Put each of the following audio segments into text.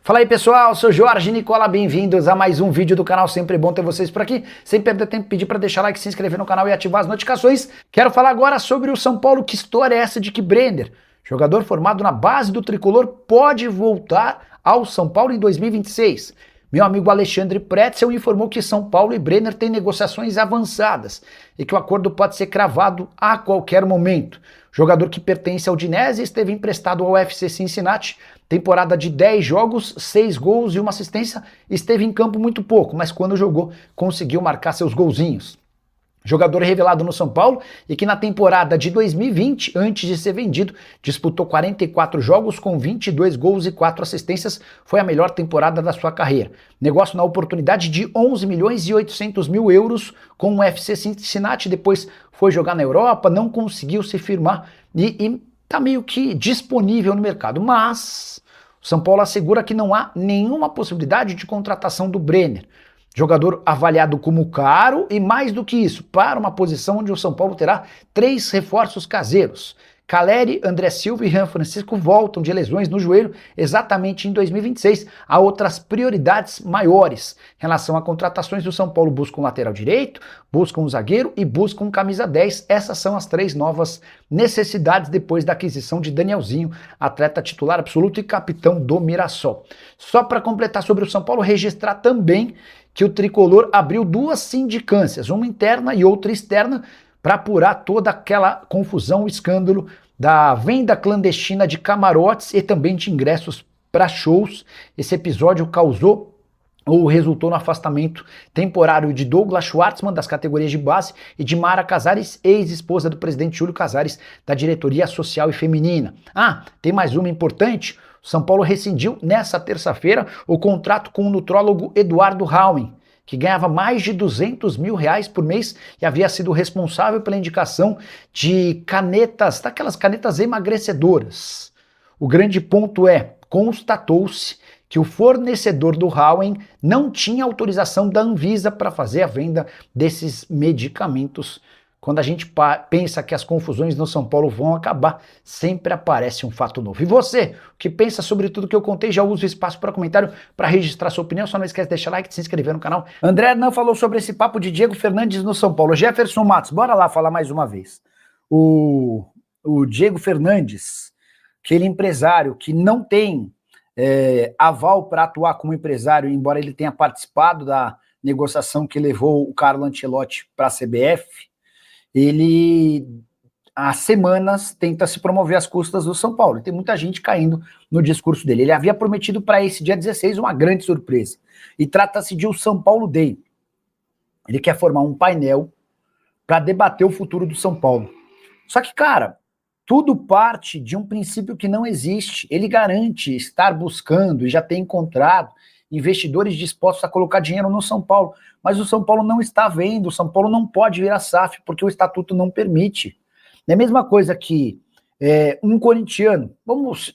Fala aí pessoal, sou Jorge Nicola, bem-vindos a mais um vídeo do canal, sempre bom ter vocês por aqui, sem perder tempo, pedir para deixar like, se inscrever no canal e ativar as notificações. Quero falar agora sobre o São Paulo. Que história é essa de que Brenner, jogador formado na base do Tricolor, pode voltar ao São Paulo em 2026? Meu amigo Alexandre Pretzel informou que São Paulo e Brenner têm negociações avançadas e que o acordo pode ser cravado a qualquer momento. O jogador, que pertence ao Udinese, esteve emprestado ao FC Cincinnati, temporada de 10 jogos, 6 gols e 1 assistência, esteve em campo muito pouco, mas quando jogou conseguiu marcar seus golzinhos. Jogador revelado no São Paulo e que na temporada de 2020, antes de ser vendido, disputou 44 jogos com 22 gols e 4 assistências, foi a melhor temporada da sua carreira. Negócio na oportunidade de 11 milhões e 800 mil euros com o FC Cincinnati, depois foi jogar na Europa, não conseguiu se firmar e tá meio que disponível no mercado, mas o São Paulo assegura que não há nenhuma possibilidade de contratação do Brenner. Jogador avaliado como caro e, mais do que isso, para uma posição onde o São Paulo terá 3 reforços caseiros. Caleri, André Silva e Jean Francisco voltam de lesões no joelho exatamente em 2026. Há outras prioridades maiores. Em relação a contratações, do São Paulo busca um lateral direito, busca um zagueiro e busca um camisa 10. Essas são as 3 novas necessidades depois da aquisição de Danielzinho, atleta titular absoluto e capitão do Mirassol. Só para completar sobre o São Paulo, registrar também que o Tricolor abriu 2 sindicâncias, uma interna e outra externa, para apurar toda aquela confusão, o escândalo da venda clandestina de camarotes e também de ingressos para shows. Esse episódio causou ou resultou no afastamento temporário de Douglas Schwartzman, das categorias de base, e de Mara Casares, ex-esposa do presidente Júlio Casares, da diretoria social e feminina. Tem mais uma importante. O São Paulo rescindiu nessa terça-feira o contrato com o nutrólogo Eduardo Rauen, que ganhava mais de 200 mil reais por mês e havia sido responsável pela indicação de canetas, daquelas canetas emagrecedoras. O grande ponto é, constatou-se que o fornecedor do Rauen não tinha autorização da Anvisa para fazer a venda desses medicamentos. Quando a gente pensa que as confusões no São Paulo vão acabar, sempre aparece um fato novo. E você, o que pensa sobre tudo que eu contei? Já usa o espaço para comentário para registrar sua opinião. Só não esquece de deixar like e de se inscrever no canal. André não falou sobre esse papo de Diego Fernandes no São Paulo. Jefferson Matos, bora lá falar mais uma vez. O Diego Fernandes, aquele empresário que não tem aval para atuar como empresário, embora ele tenha participado da negociação que levou o Carlo Ancelotti para a CBF, ele há semanas tenta se promover às custas do São Paulo. E tem muita gente caindo no discurso dele. Ele havia prometido para esse dia 16 uma grande surpresa. E trata-se de o São Paulo Day. Ele quer formar um painel para debater o futuro do São Paulo. Só que, cara, tudo parte de um princípio que não existe. Ele garante estar buscando e já ter encontrado investidores dispostos a colocar dinheiro no São Paulo, mas o São Paulo não está vendo, o São Paulo não pode virar SAF, porque o estatuto não permite. É a mesma coisa que um corintiano,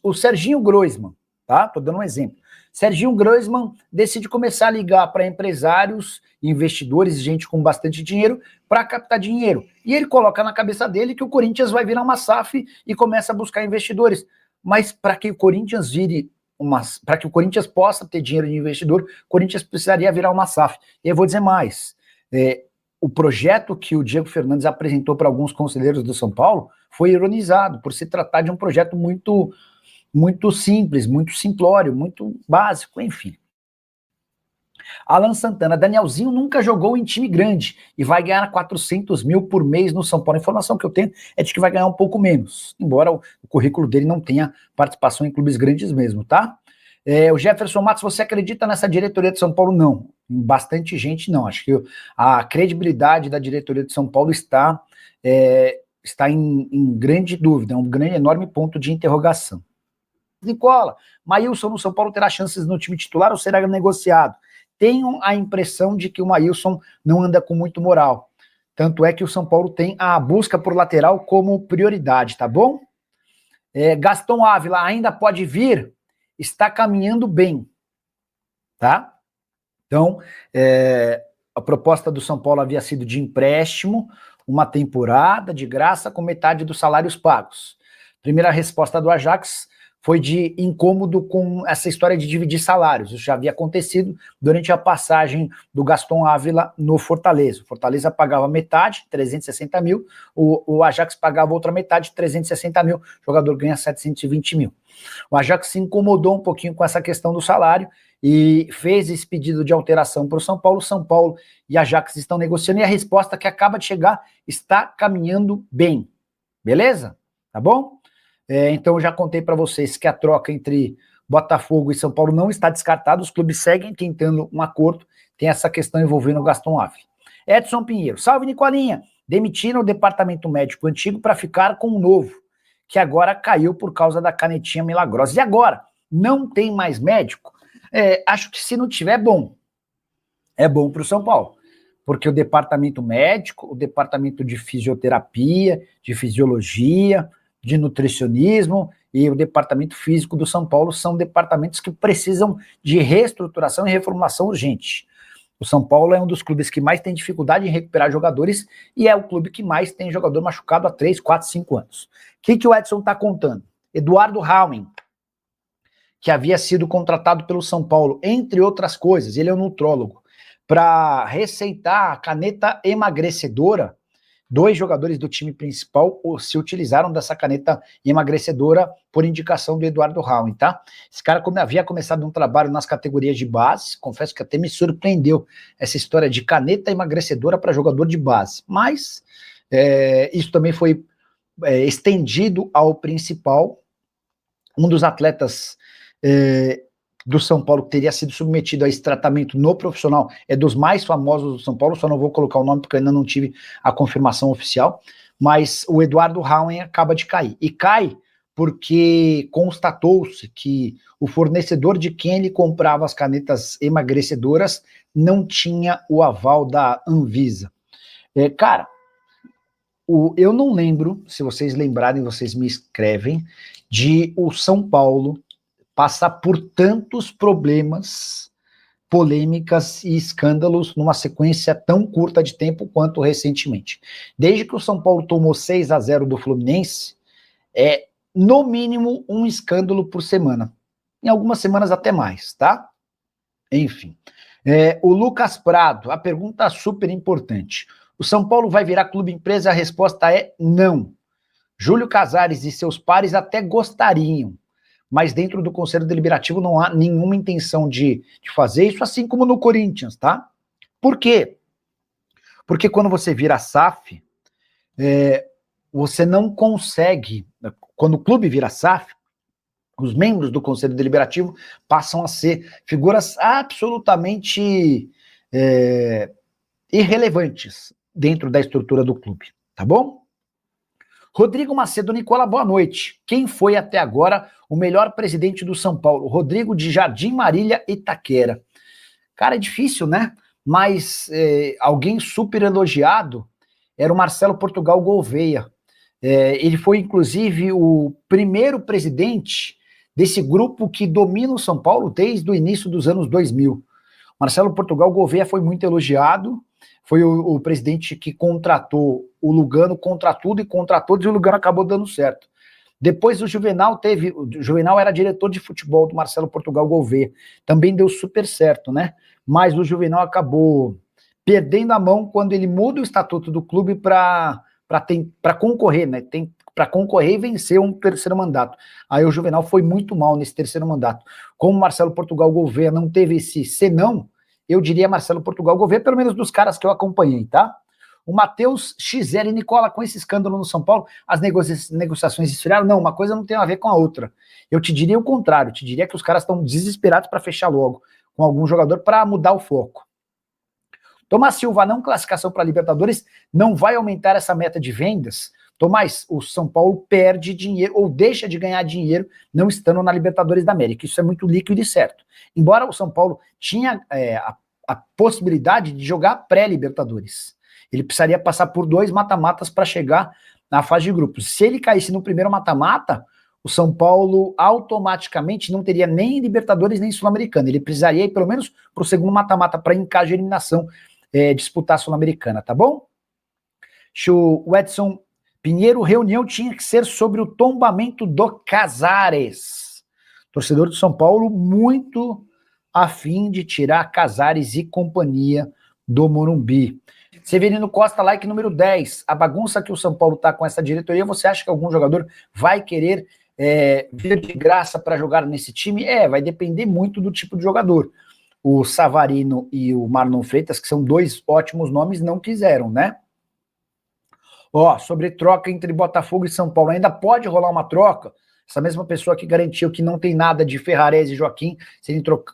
o Serginho Groisman, tá? Tô dando um exemplo. Serginho Groisman decide começar a ligar para empresários, investidores, gente com bastante dinheiro, para captar dinheiro. E ele coloca na cabeça dele que o Corinthians vai virar uma SAF e começa a buscar investidores. Mas para que o Corinthians para que o Corinthians possa ter dinheiro de investidor, o Corinthians precisaria virar uma SAF. E eu vou dizer mais, o projeto que o Diego Fernandes apresentou para alguns conselheiros do São Paulo foi ironizado, por se tratar de um projeto muito, muito simples, muito simplório, muito básico, enfim. Alan Santana, Danielzinho nunca jogou em time grande e vai ganhar 400 mil por mês no São Paulo. A informação que eu tenho é de que vai ganhar um pouco menos, embora o currículo dele não tenha participação em clubes grandes mesmo, tá? O Jefferson Matos, você acredita nessa diretoria de São Paulo? Não. Bastante gente não. Acho que a credibilidade da diretoria de São Paulo está em grande dúvida, é um grande, enorme ponto de interrogação. Nicola, Maílson no São Paulo terá chances no time titular ou será negociado? Tenho a impressão de que o Maílson não anda com muito moral. Tanto é que o São Paulo tem a busca por lateral como prioridade, tá bom? Gaston Ávila ainda pode vir? Está caminhando bem, tá? Então, a proposta do São Paulo havia sido de empréstimo, uma temporada de graça com metade dos salários pagos. Primeira resposta do Ajax foi de incômodo com essa história de dividir salários. Isso já havia acontecido durante a passagem do Gaston Ávila no Fortaleza. O Fortaleza pagava metade, 360 mil, o Ajax pagava outra metade, 360 mil, o jogador ganha 720 mil. O Ajax se incomodou um pouquinho com essa questão do salário e fez esse pedido de alteração para o São Paulo. São Paulo e Ajax estão negociando e a resposta que acaba de chegar está caminhando bem. Beleza? Tá bom? Então, eu já contei para vocês que a troca entre Botafogo e São Paulo não está descartada, os clubes seguem tentando um acordo, tem essa questão envolvendo o Gaston Ávila. Edson Pinheiro, salve Nicolinha, demitiram o departamento médico antigo para ficar com o novo, que agora caiu por causa da canetinha milagrosa. E agora? Não tem mais médico? Acho que se não tiver, é bom para o São Paulo, porque o departamento médico, o departamento de fisioterapia, de fisiologia, de nutricionismo e o departamento físico do São Paulo são departamentos que precisam de reestruturação e reformulação urgente. O São Paulo é um dos clubes que mais tem dificuldade em recuperar jogadores e é o clube que mais tem jogador machucado há 3, 4, 5 anos. O que o Edson está contando? Eduardo Rauen, que havia sido contratado pelo São Paulo, entre outras coisas, ele é um nutrólogo, para receitar a caneta emagrecedora. 2 jogadores do time principal se utilizaram dessa caneta emagrecedora por indicação do Eduardo Rauen, tá? Esse cara havia começado um trabalho nas categorias de base, confesso que até me surpreendeu essa história de caneta emagrecedora para jogador de base, mas isso também foi estendido ao principal. Um dos atletas do São Paulo que teria sido submetido a esse tratamento no profissional é dos mais famosos do São Paulo, só não vou colocar o nome porque ainda não tive a confirmação oficial, mas o Eduardo Rauen acaba de cair, e cai porque constatou-se que o fornecedor de quem ele comprava as canetas emagrecedoras não tinha o aval da Anvisa. Cara, eu não lembro, se vocês lembrarem, vocês me escrevem, de o São Paulo passar por tantos problemas, polêmicas e escândalos numa sequência tão curta de tempo quanto recentemente. Desde que o São Paulo tomou 6-0 do Fluminense, no mínimo um escândalo por semana. Em algumas semanas até mais, tá? Enfim. O Lucas Prado, a pergunta super importante. O São Paulo vai virar clube empresa? A resposta é não. Júlio Casares e seus pares até gostariam, mas dentro do Conselho Deliberativo não há nenhuma intenção de fazer isso, assim como no Corinthians, tá? Por quê? Porque quando você vira SAF, você não consegue, quando o clube vira SAF, os membros do Conselho Deliberativo passam a ser figuras absolutamente irrelevantes dentro da estrutura do clube, tá bom? Rodrigo Macedo Nicola, boa noite. Quem foi até agora o melhor presidente do São Paulo? Rodrigo de Jardim Marília, Itaquera. Cara, é difícil, né? Mas alguém super elogiado era o Marcelo Portugal Gouveia. Ele foi, inclusive, o primeiro presidente desse grupo que domina o São Paulo desde o início dos anos 2000. Marcelo Portugal Gouveia foi muito elogiado, foi o presidente que contratou o Lugano contra tudo e contra todos, e o Lugano acabou dando certo. Depois o Juvenal era diretor de futebol do Marcelo Portugal Gouveia, também deu super certo, né? Mas o Juvenal acabou perdendo a mão quando ele muda o estatuto do clube para concorrer, né? Para concorrer e vencer um terceiro mandato. Aí o Juvenal foi muito mal nesse terceiro mandato. Como o Marcelo Portugal Gouveia não teve esse senão, eu diria Marcelo Portugal Gouveia, pelo menos dos caras que eu acompanhei, tá? O Matheus XL, Nicola, com esse escândalo no São Paulo, as negociações esfriaram? Não, uma coisa não tem a ver com a outra. Eu te diria o contrário, te diria que os caras estão desesperados para fechar logo com algum jogador para mudar o foco. Tomás Silva, não classificação para Libertadores, não vai aumentar essa meta de vendas? Tomás, o São Paulo perde dinheiro ou deixa de ganhar dinheiro não estando na Libertadores da América. Isso é muito líquido e certo. Embora o São Paulo tinha a possibilidade de jogar pré-Libertadores. Ele precisaria passar por 2 mata-matas para chegar na fase de grupos. Se ele caísse no primeiro mata-mata, o São Paulo automaticamente não teria nem Libertadores nem Sul-Americana. Ele precisaria ir pelo menos para o segundo mata-mata para, em caso de eliminação, disputar a Sul-Americana, tá bom? O Edson Pinheiro, reunião tinha que ser sobre o tombamento do Casares. Torcedor do São Paulo muito afim de tirar Casares e companhia do Morumbi. Severino Costa, like número 10. A bagunça que o São Paulo tá com essa diretoria, você acha que algum jogador vai querer vir de graça para jogar nesse time? Vai depender muito do tipo de jogador. O Savarino e o Marlon Freitas, que são dois ótimos nomes, não quiseram, né? Sobre troca entre Botafogo e São Paulo, ainda pode rolar uma troca? Essa mesma pessoa que garantiu que não tem nada de Ferrarese e Joaquim,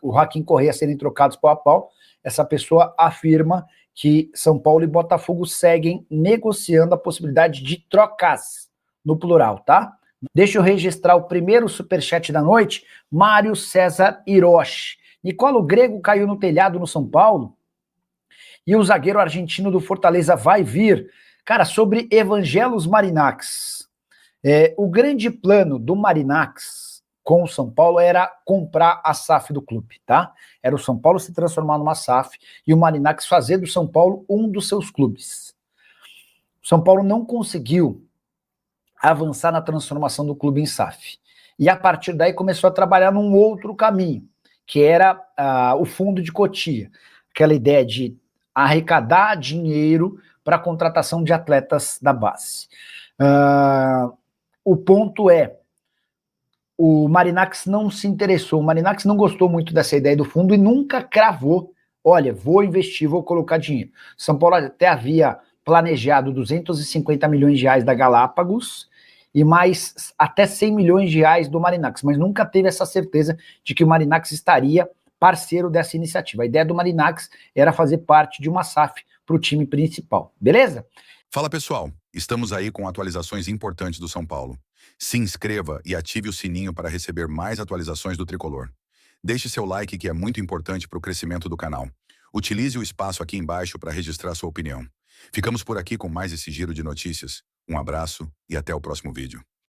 o Joaquim Correa serem trocados pau a pau, essa pessoa afirma que São Paulo e Botafogo seguem negociando a possibilidade de trocas, no plural, tá? Deixa eu registrar o primeiro superchat da noite, Mário César Hiroshi. Nicola Grego caiu no telhado no São Paulo e o zagueiro argentino do Fortaleza vai vir. Cara, sobre Evangelos Marinax, o grande plano do Marinax com o São Paulo era comprar a SAF do clube, tá? Era o São Paulo se transformar numa SAF e o Marinax fazer do São Paulo um dos seus clubes. O São Paulo não conseguiu avançar na transformação do clube em SAF. E a partir daí começou a trabalhar num outro caminho, que era o fundo de Cotia. Aquela ideia de arrecadar dinheiro para a contratação de atletas da base. O ponto é, o Marinax não se interessou, o Marinax não gostou muito dessa ideia do fundo e nunca cravou, olha, vou investir, vou colocar dinheiro. São Paulo até havia planejado 250 milhões de reais da Galápagos e mais até 100 milhões de reais do Marinax, mas nunca teve essa certeza de que o Marinax estaria parceiro dessa iniciativa. A ideia do Marinax era fazer parte de uma SAF para o time principal, beleza? Fala pessoal, estamos aí com atualizações importantes do São Paulo. Se inscreva e ative o sininho para receber mais atualizações do Tricolor. Deixe seu like que é muito importante para o crescimento do canal. Utilize o espaço aqui embaixo para registrar sua opinião. Ficamos por aqui com mais esse giro de notícias. Um abraço e até o próximo vídeo.